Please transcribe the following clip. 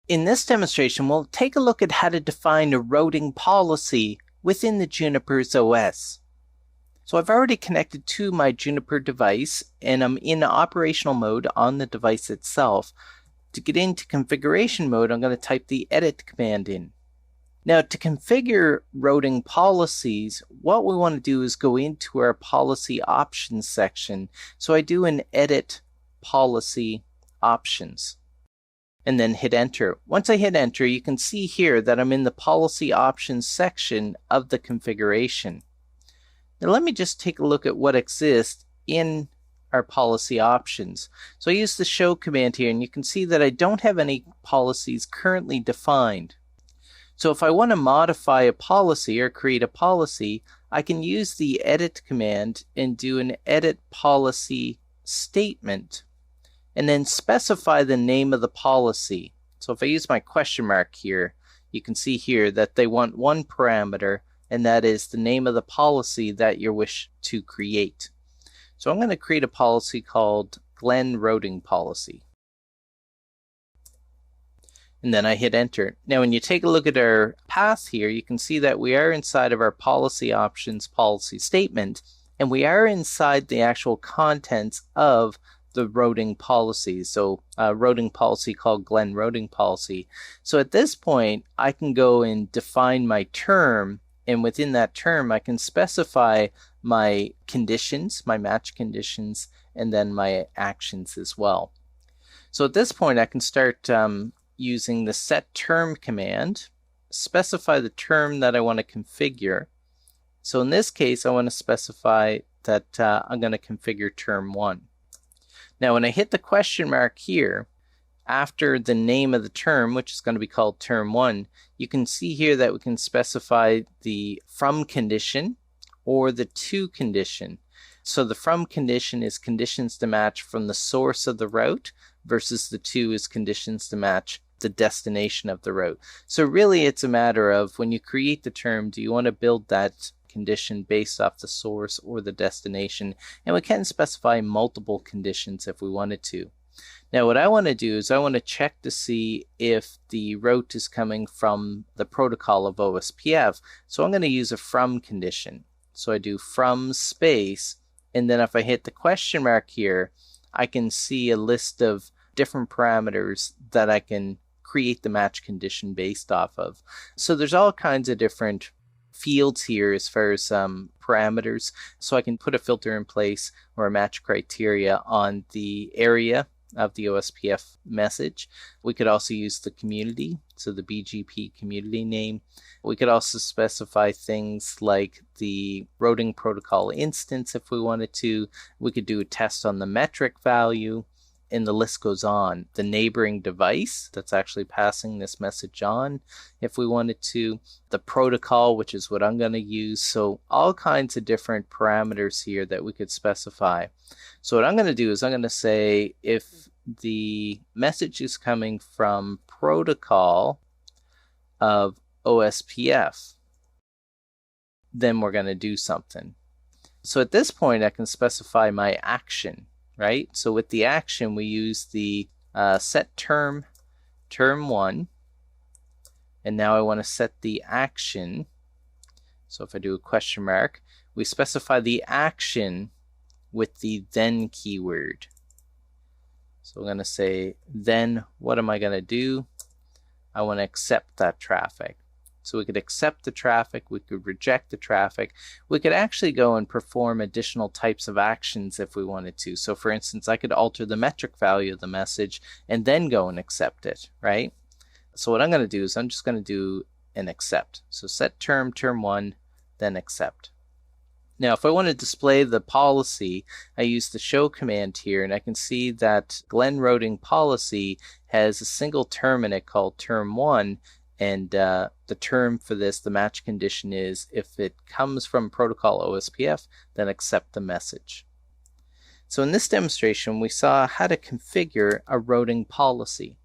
In this demonstration, we'll take a look at how to define a routing policy within the Juniper's OS. So I've already connected to my Juniper device and I'm in operational mode on the device itself. To get into configuration mode, I'm going to type the edit command in. Now, to configure routing policies, what we want to do is go into our policy options section. So I do an edit policy options and then hit enter. Once I hit enter, you can see here that I'm in the policy options section of the configuration. Now let me just take a look at what exists in our policy options. So I use the show command here, and you can see that I don't have any policies currently defined. So if I want to modify a policy or create a policy, I can use the edit command and do an edit policy statement and then specify the name of the policy. So if I use my question mark here, you can see here that they want one parameter, and that is the name of the policy that you wish to create. So I'm going to create a policy called Glenn Routing Policy. And then I hit enter. Now when you take a look at our path here, you can see that we are inside of our policy options policy statement, and we are inside the actual contents of the routing policy. So a routing policy called Glenn Routing Policy. So at this point, I can go and define my term, and within that term, I can specify my conditions, my match conditions, and then my actions as well. So at this point, I can start using the set term command, specify the term that I want to configure. So in this case, I want to specify that I'm going to configure term 1. Now when I hit the question mark here, after the name of the term, which is going to be called term 1, you can see here that we can specify the from condition or the to condition. So the from condition is conditions to match from the source of the route versus the to is conditions to match the destination of the route. So really it's a matter of when you create the term, do you want to build that condition based off the source or the destination? And we can specify multiple conditions if we wanted to. Now what I want to do is I want to check to see if the route is coming from the protocol of OSPF. So I'm going to use a from condition. So I do from space, and then if I hit the question mark here, I can see a list of different parameters that I can create the match condition based off of. So there's all kinds of different fields here as far as parameters. So I can put a filter in place or a match criteria on the area of the OSPF message. We could also use the community, so the BGP community name. We could also specify things like the routing protocol instance if we wanted to. We could do a test on the metric value, and the list goes on. The neighboring device that's actually passing this message on if we wanted to. The protocol, which is what I'm going to use. So all kinds of different parameters here that we could specify. So what I'm going to do is I'm going to say if the message is coming from protocol of OSPF, then we're going to do something. So at this point, I can specify my action, right? So with the action, we use the set term 1, and now I want to set the action. So if I do a question mark, we specify the action with the then keyword. So we're going to say, then what am I going to do? I want to accept that traffic. So we could accept the traffic, we could reject the traffic. We could actually go and perform additional types of actions if we wanted to. So for instance, I could alter the metric value of the message and then go and accept it, right? So what I'm going to do is I'm just going to do an accept. So set term 1, then accept. Now, if I want to display the policy, I use the show command here, and I can see that Glenn Routing Policy has a single term in it called term 1, and the term for this, the match condition, is if it comes from protocol OSPF, then accept the message. So in this demonstration, we saw how to configure a routing policy.